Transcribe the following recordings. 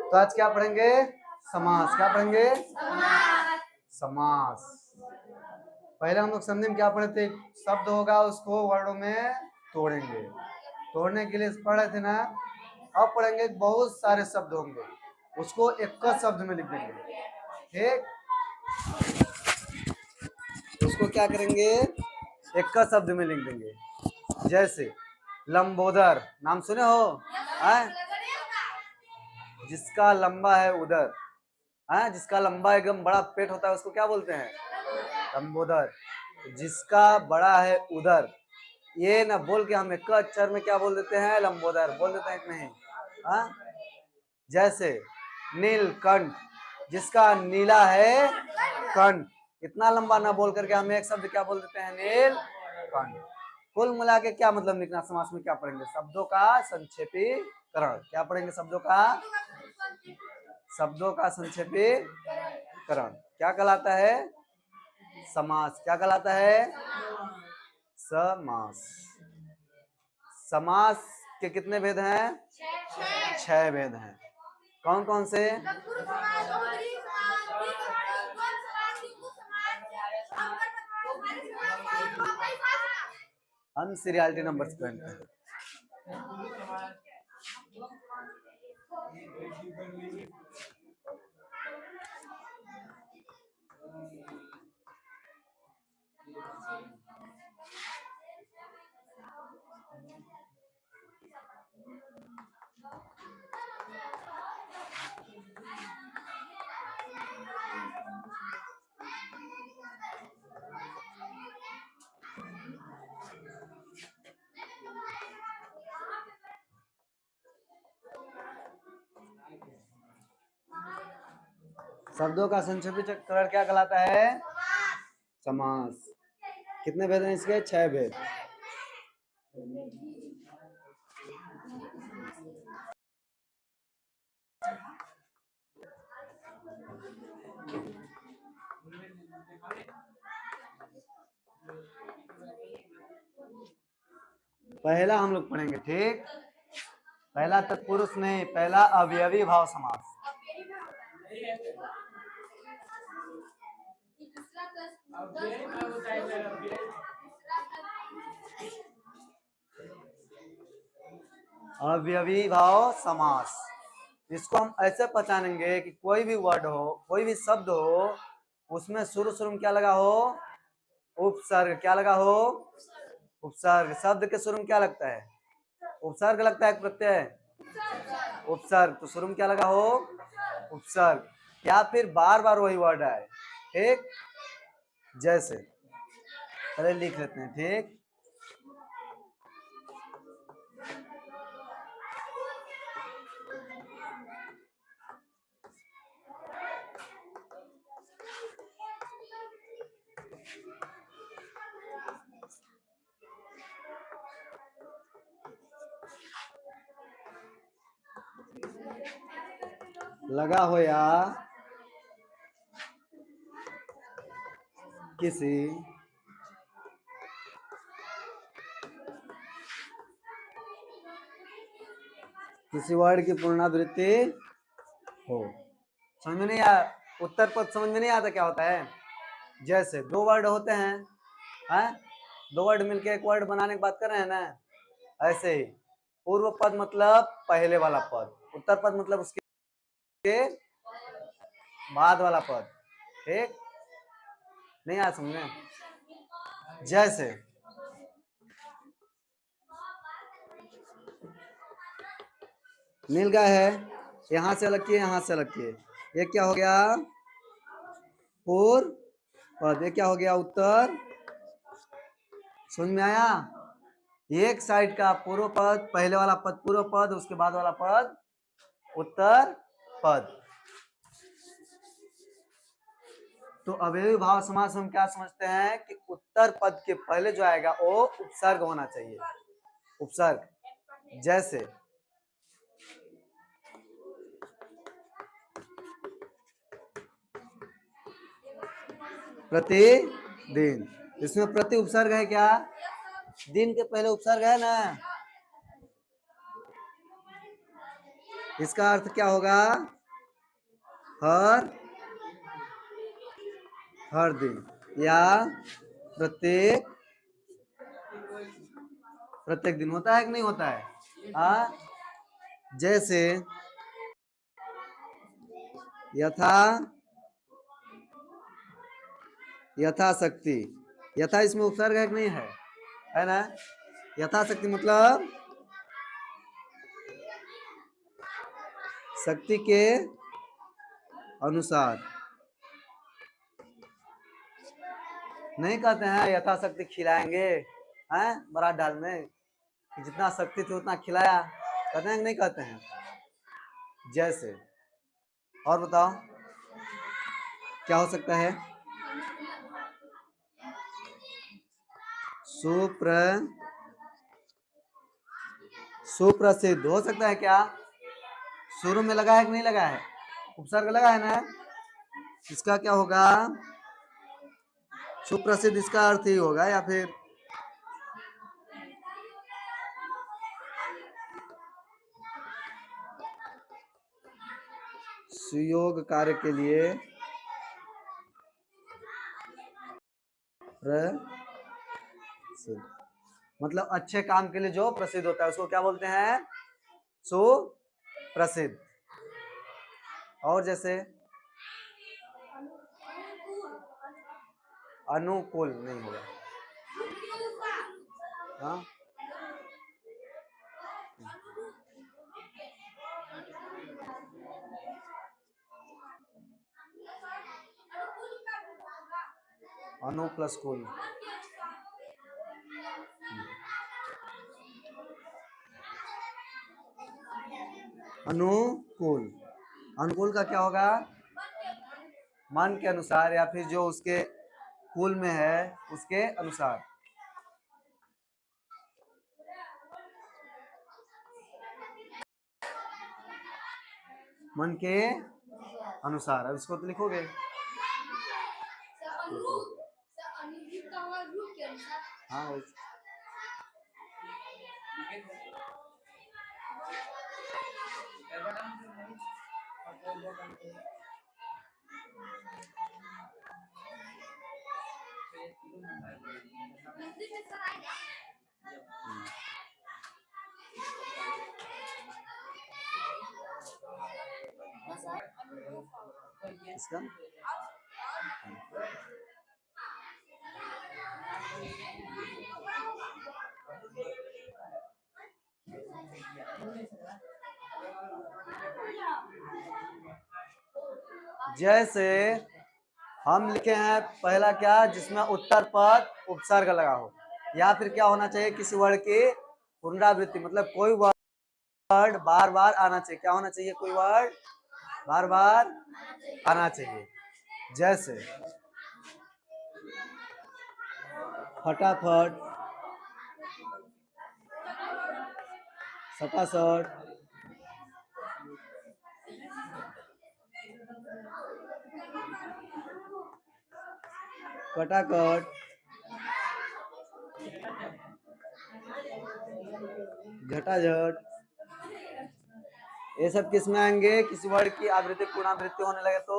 तो आज क्या पढ़ेंगे? समास। क्या पढ़ेंगे? समास। पहले हम लोग समझे में क्या पढ़े थे? शब्द होगा उसको वर्डों में तोड़ेंगे। तोड़ने के लिए पढ़े थे ना। अब पढ़ेंगे बहुत सारे शब्द होंगे, उसको एक शब्द में लिख देंगे। ठीक, उसको क्या करेंगे? एक शब्द में लिख देंगे। जैसे लंबोदर, नाम सुने हो? जिसका लंबा है उधर, जिसका लंबा एकदम बड़ा पेट होता है उसको क्या बोलते हैं? लंबोदर। जिसका बड़ा है उधर, ये ना बोल के हम एक अक्षर में क्या बोल देते हैं? लंबोदर बोल देते हैं कि नहीं? जैसे नीलकंठ, जिसका नीला है कंठ। इतना लंबा ना बोल करके हम एक शब्द क्या बोल देते हैं? नीलकंठ। कुल मिला के क्या मतलब निकला? समास में क्या पढ़ेंगे? शब्दों का संक्षेपीकरण। क्या पढ़ेंगे? शब्दों का संक्षेपीकरण क्या कहलाता है? समास। क्या कहलाता है? समास। समास के कितने भेद हैं? 6 भेद हैं। कौन कौन से? हम सीरियलिटी नंबर पहनते हैं। शब्दों का संक्षेपीकरण क्या कहलाता है? समास। कितने भेद हैं इसके? 6 भेद। पहला हम लोग पढ़ेंगे। ठीक, पहला तत्पुरुष नहीं, पहला अवयवी भाव समास। अवयवी भाव समास। इसको हम ऐसे पहचानेंगे कि कोई भी वर्ड हो, कोई भी शब्द हो, उसमें शुरू शुरू में क्या लगा हो? उपसर्ग। क्या लगा हो? उपसर्ग। शब्द के शुरू में क्या लगता है? उपसर्ग लगता है, प्रत्यय? उपसर्ग। तो शुरू में क्या लगा हो? उपसर्ग। या फिर बार बार वही वर्ड आए। ठीक, जैसे पहले लिख लेते हैं। ठीक, लगा हो या किसी वर्ड की पुनरावृत्ति हो। समझ में नहीं आया? उत्तर पद समझ में नहीं आता क्या होता है? जैसे दो वर्ड होते हैं, दो वर्ड मिलके एक वर्ड बनाने की बात कर रहे हैं ना, ऐसे ही पूर्व पद मतलब पहले वाला पद, उत्तर पद मतलब उसके बाद वाला पद। ठीक, नहीं आया समझ में? जैसे नील गाय है, यहां से अलग किए, यहां से अलग किए, ये क्या हो गया? पूर्व पद। ये क्या हो गया? उत्तर। समझ में आया? एक साइड का पूर्व पद, पहले वाला पद पूर्व पद, उसके बाद वाला पद उत्तर पद। तो अवयवी भाव समास हम क्या समझते हैं कि उत्तर पद के पहले जो आएगा वो उपसर्ग होना चाहिए। उपसर्ग। जैसे प्रतिदिन, इसमें प्रति उपसर्ग है क्या? दिन के पहले उपसर्ग है ना, इसका अर्थ क्या होगा? हर हर दिन या प्रत्येक प्रत्येक दिन होता है कि नहीं होता है? जैसे यथा यथाशक्ति, यथा इसमें उपसर्ग है कि नहीं है ना? यथाशक्ति मतलब शक्ति के अनुसार। नहीं कहते हैं यथाशक्ति खिलाएंगे हैं बारात डाल में, जितना शक्ति थी उतना खिलाया, कहते हैं कि नहीं कहते हैं? जैसे और बताओ क्या हो सकता है? सुप्रसिद्ध हो सकता है क्या? शुरू में लगा है कि नहीं लगा है? उपसर्ग लगा है ना? इसका क्या होगा? सुप्रसिद्ध इसका अर्थ ही होगा, या फिर सुयोग कार्य के लिए प्रसिद्ध, मतलब अच्छे काम के लिए जो प्रसिद्ध होता है उसको क्या बोलते हैं? सुप्रसिद्ध। और जैसे अनुकूल नहीं होगा। हाँ अनु प्लस कुल, अनुकूल। अनुकूल का क्या होगा? मन के अनुसार, या फिर जो उसके कुल में है उसके अनुसार। मन के अनुसार। अब इसको तो लिखोगे। हाँ इसका जैसे हम लिखे हैं पहला क्या, जिसमें उत्तर पद उपसर्ग लगा हो, या फिर क्या होना चाहिए? किसी वर्ड की पुनरावृत्ति, मतलब कोई वर्ड बार बार आना चाहिए। क्या होना चाहिए? कोई वर्ड बार बार आना चाहिए। जैसे फटाफट, सटासट, कटाकट, झटाझट, ये सब किस में आएंगे? किसी वर्ड की आवृत्ति पुनरावृत्ति होने लगे तो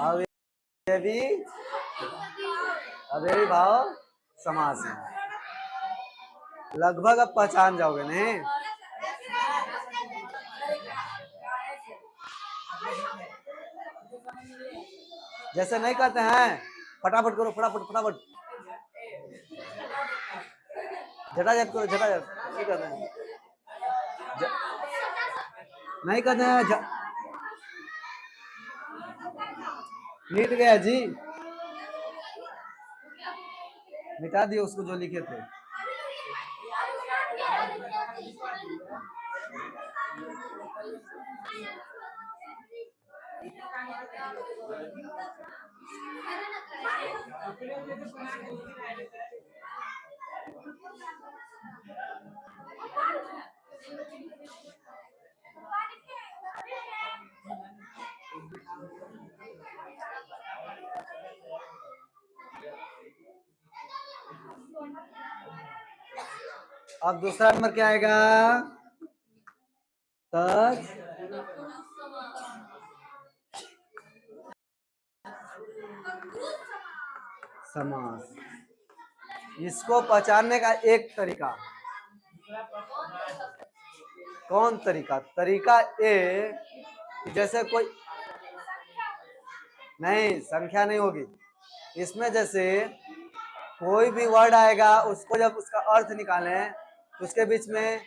अवयवी अवयवी भाव समास में। लगभग अब पहचान जाओगे नहीं? जैसे नहीं कहते हैं फटाफट करो, फटाफट फटाफट, झटाझट करो, झटाझट नहीं कहते हैं। नहीं कहते हैं मिट गया जी, मिटा दिए उसको जो लिखे थे। अब दूसरा नंबर क्या आएगा? तत् समास। इसको पहचानने का एक तरीका, कौन तरीका? तरीका ए, जैसे कोई नहीं, संख्या नहीं होगी इसमें। जैसे कोई भी वर्ड आएगा, उसको जब उसका अर्थ निकालें तो उसके बीच में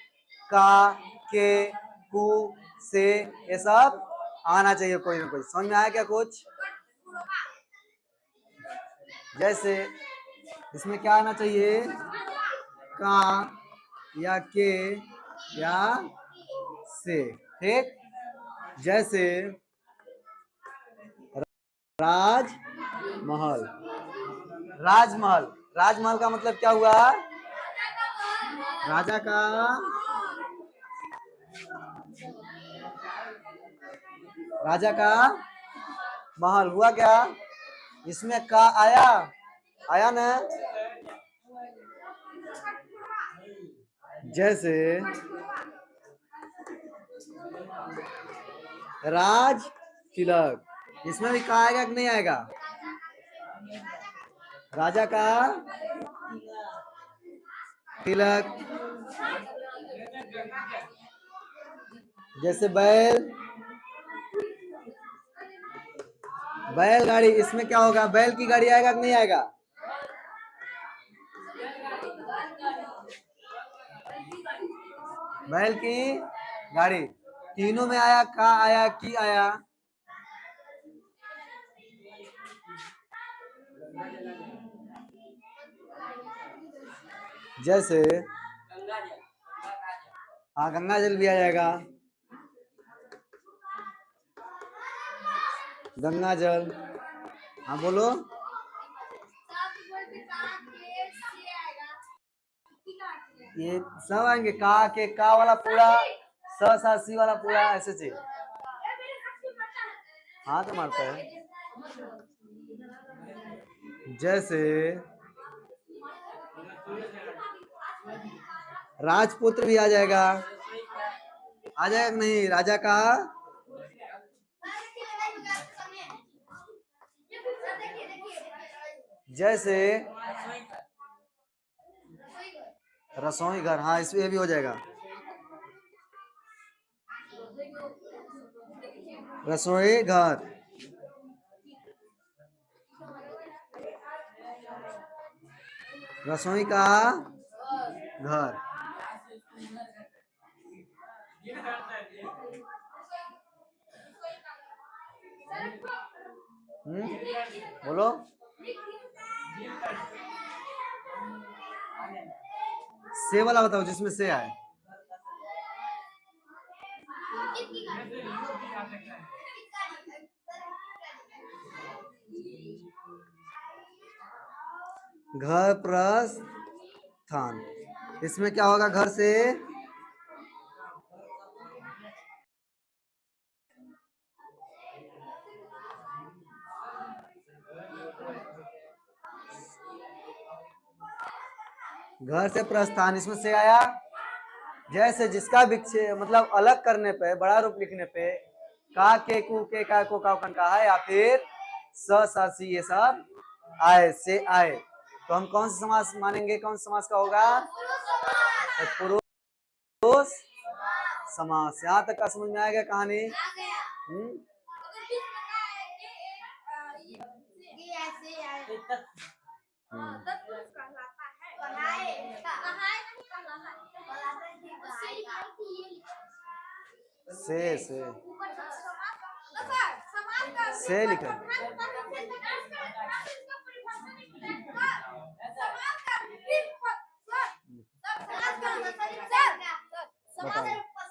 का, के, कु, से, ये सब आना चाहिए कोई ना कोई। समझ में आया क्या कुछ? जैसे इसमें क्या आना चाहिए? का या के या से। ठीक, जैसे राजमहल। राजमहल, राजमहल का मतलब क्या हुआ? राजा का राजा का महल हुआ क्या? इसमें का आया, आया ना? जैसे राज तिलक, इसमें भी का आएगा कि नहीं आएगा? राजा का तिलक। जैसे बैल, बैलगाड़ी, इसमें क्या होगा? बैल की गाड़ी आएगा कि नहीं आएगा? बैल की गाड़ी। तीनों में आया, का आया, की आया। जैसे हाँ, गंगा जल भी आ जाएगा। गंगा जल, हाँ बोलो। ये सब आएंगे, का वाला पूरा, सी वाला पूरा, ऐसे चाहिए। हाँ तो मारता है। जैसे राजपुत्र भी आ जाएगा, आ जाएगा कि नहीं? राजा का जैसे रसोई घर, हाँ इसमें ये भी हो जाएगा। रसोई घर, रसोई का घर। बोलो। से वाला बताओ जिसमें से आए। घर प्रस्थान, इसमें क्या होगा? घर से घर से प्रस्थान, इसमें से आया। जैसे जिसका विक्षेप मतलब अलग करने पे, बड़ा रूप लिखने पे का, के, कु, के, का, को, का, कन का है, या फिर सी, ये सब आए, से आए, तो हम कौन सा समास मानेंगे? कौन सा समास का होगा? पुरुष समास। यहाँ तक का समझ में आएगा कहानी? से लिखा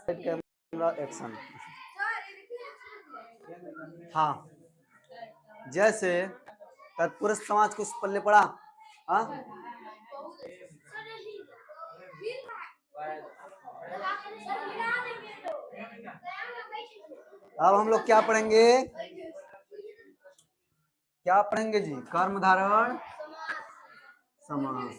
कैमरा एक्शन। हाँ, जैसे तत्पुरुष समाज कुछ पल्ले पड़ा। हाँ, अब हम लोग क्या पढ़ेंगे? क्या पढ़ेंगे जी? कर्म धारण समास।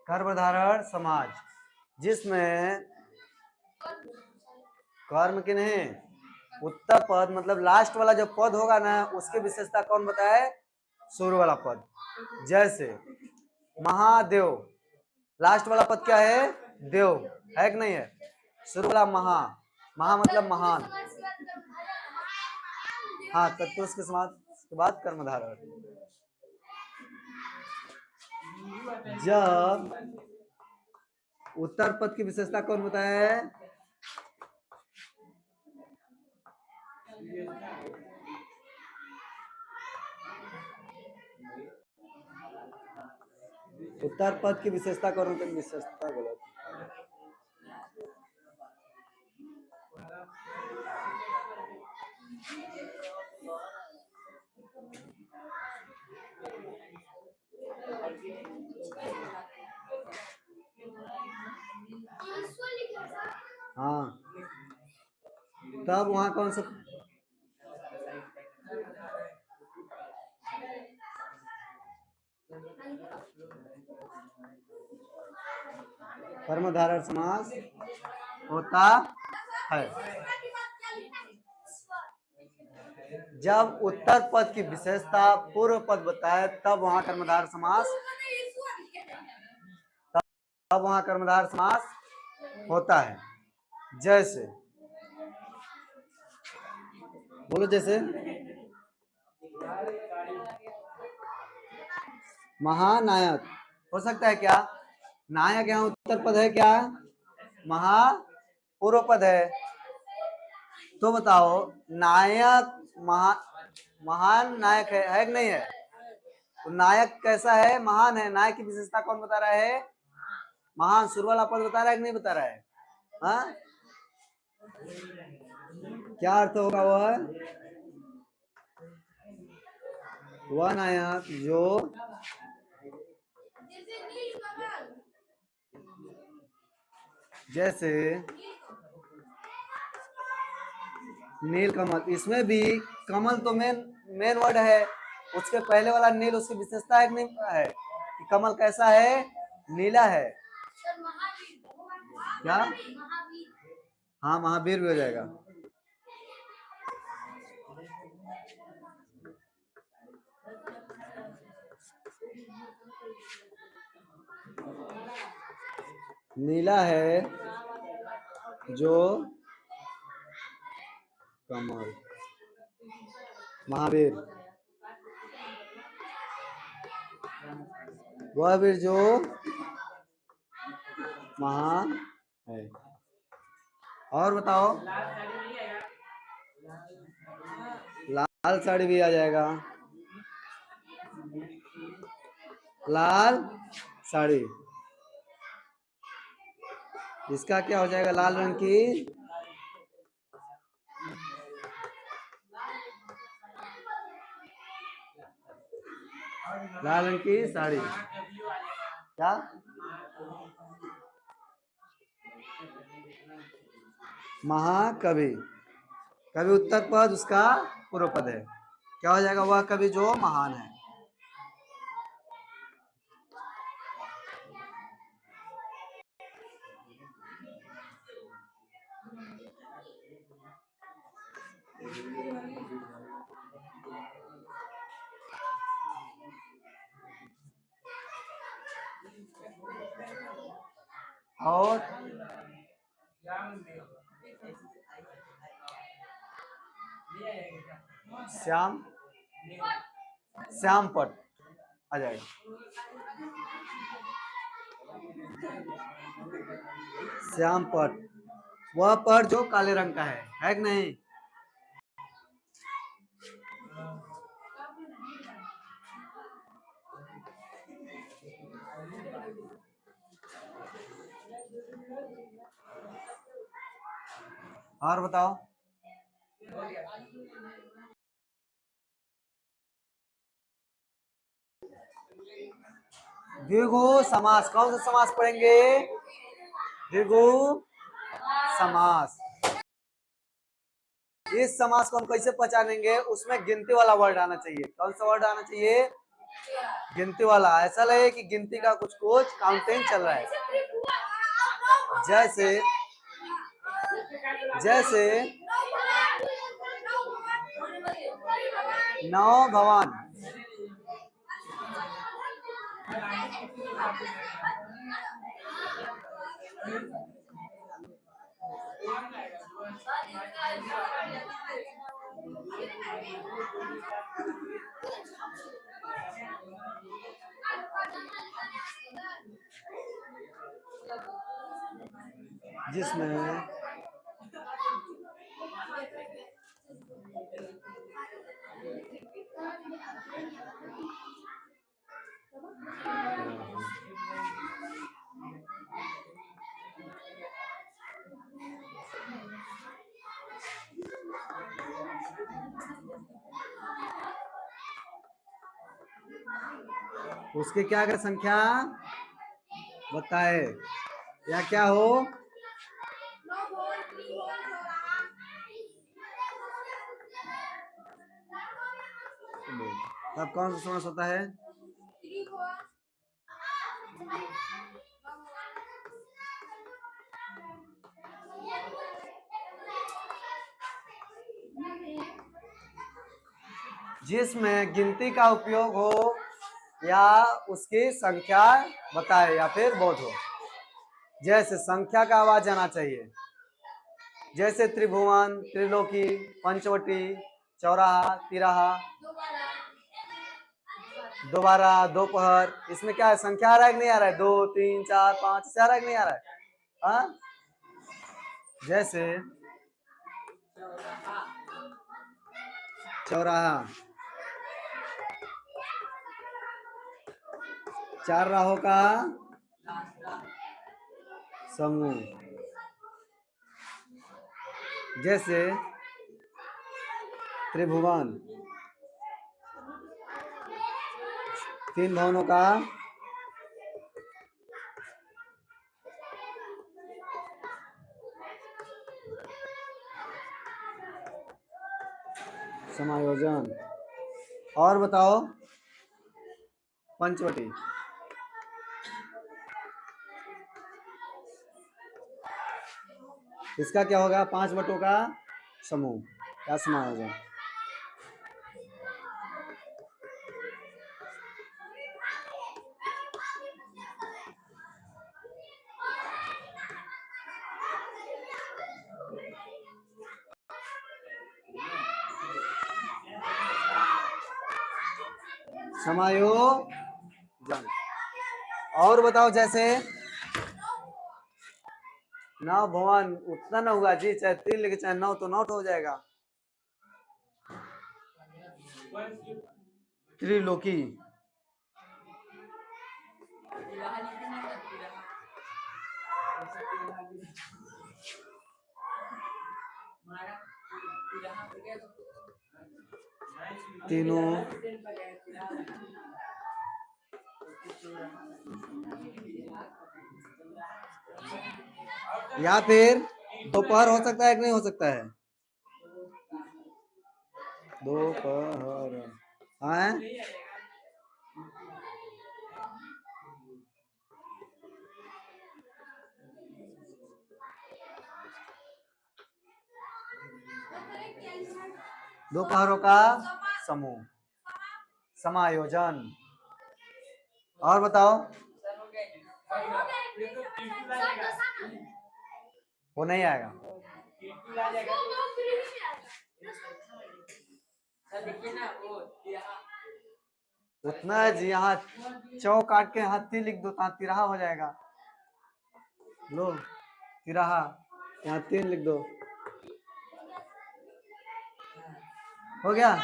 कर्मधारय समाज, जिसमें कर्म की नहीं, उत्तर पद मतलब लास्ट वाला जो पद होगा ना उसकी विशेषता कौन बताए? शुरू वाला पद। जैसे महादेव, लास्ट वाला पद क्या है? देव है कि नहीं है? शुरू वाला महा, महा मतलब महान। हाँ, तत्पुरुष के समाज के बाद कर्मधारय। जब उत्तर पद की विशेषता कौन बताया है? उत्तर पद की विशेषता कौन होती है? विशेषता गलत। हाँ, तब वहां कौन सा? कर्मधारय समास होता है जब उत्तर पद की विशेषता पूर्व पद बताए, तब वहां कर्मधारय समास, तब वहां कर्मधारय समास होता है। जैसे बोलो, जैसे महानायक हो सकता है क्या? नायक यहाँ उत्तर पद है क्या? महा पूर्व पद है। तो बताओ, नायक महान नायक है कि नहीं है? तो नायक कैसा है? महान है। नायक की विशेषता कौन बता रहा है? महान। शुरू वाला पद बता रहा है कि नहीं बता रहा है? हाँ, क्या अर्थ होगा? वह नायक जो जैसे नील कमल, इसमें भी कमल तो मेन वर्ड है, उसके पहले वाला नील उसकी विशेषता है कि नहीं है? कि कमल कैसा है? नीला है। क्या? हाँ, महावीर भी हो जाएगा। नीला है जो कमल, महावीर, वह वीर जो महान है। और बताओ, लाल साड़ी भी आ जाएगा। लाल साड़ी, इसका क्या हो जाएगा? लाल रंग की लाल रंग की साड़ी। क्या? महाकवि, कवि उत्तर पद उसका पूर्व पद है। क्या हो जाएगा? वह कवि जो महान है। और श्याम, श्याम पट आ जाएगा। श्याम पट, वह पट जो काले रंग का है कि नहीं? और बताओ, द्विगु समास, कौन सा समास पढ़ेंगे? द्विगु समास। इस समास को हम कैसे पहचानेंगे? उसमें गिनती वाला वर्ड आना चाहिए। कौन सा वर्ड आना चाहिए? गिनती वाला, ऐसा लगे कि गिनती का कुछ काउंटिंग चल रहा है। जैसे जैसे नौ भवन, जिसमें उसकी क्या कर संख्या बताए या क्या हो, तब कौन सा समास होता है? जिसमें गिनती का उपयोग हो या उसकी संख्या बताए या फिर बोध हो। जैसे संख्या का आवाज आना चाहिए, जैसे त्रिभुवन, त्रिलोकी, पंचवटी, चौराहा, तिराहा, दोबारा, दोपहर, इसमें क्या है, संख्या आ रहा है कि नहीं आ रहा है? 2 3 4 5 से आ रहा है कि नहीं आ रहा है? हाँ, जैसे चौराहा, 4 राहों का समूह। जैसे त्रिभुवन, 3 भवनों का समायोजन। और बताओ पंचवटी, इसका क्या होगा? 5 बटों का समूह या समायोजन। समायोजन। और बताओ, जैसे नौ भवन, उतना ना हुआ जी, चाहे 3 लिखे चाहे 9, तो 9 हो जाएगा। त्रिलोकी, तीनों या फिर दोपहर हो सकता है कि नहीं हो सकता है? दोपहर, हाँ, दोपहरों का समूह, समायोजन। और बताओ, वो नहीं आएगा। उतना है जी, यहाँ चौ काट के हाथी लिख दो, तिराहा हो जाएगा। लो तिराहा, यहाँ 3 लिख दो, हो गया।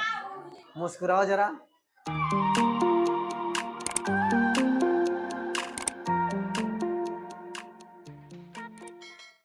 मुस्कुराओ जरा।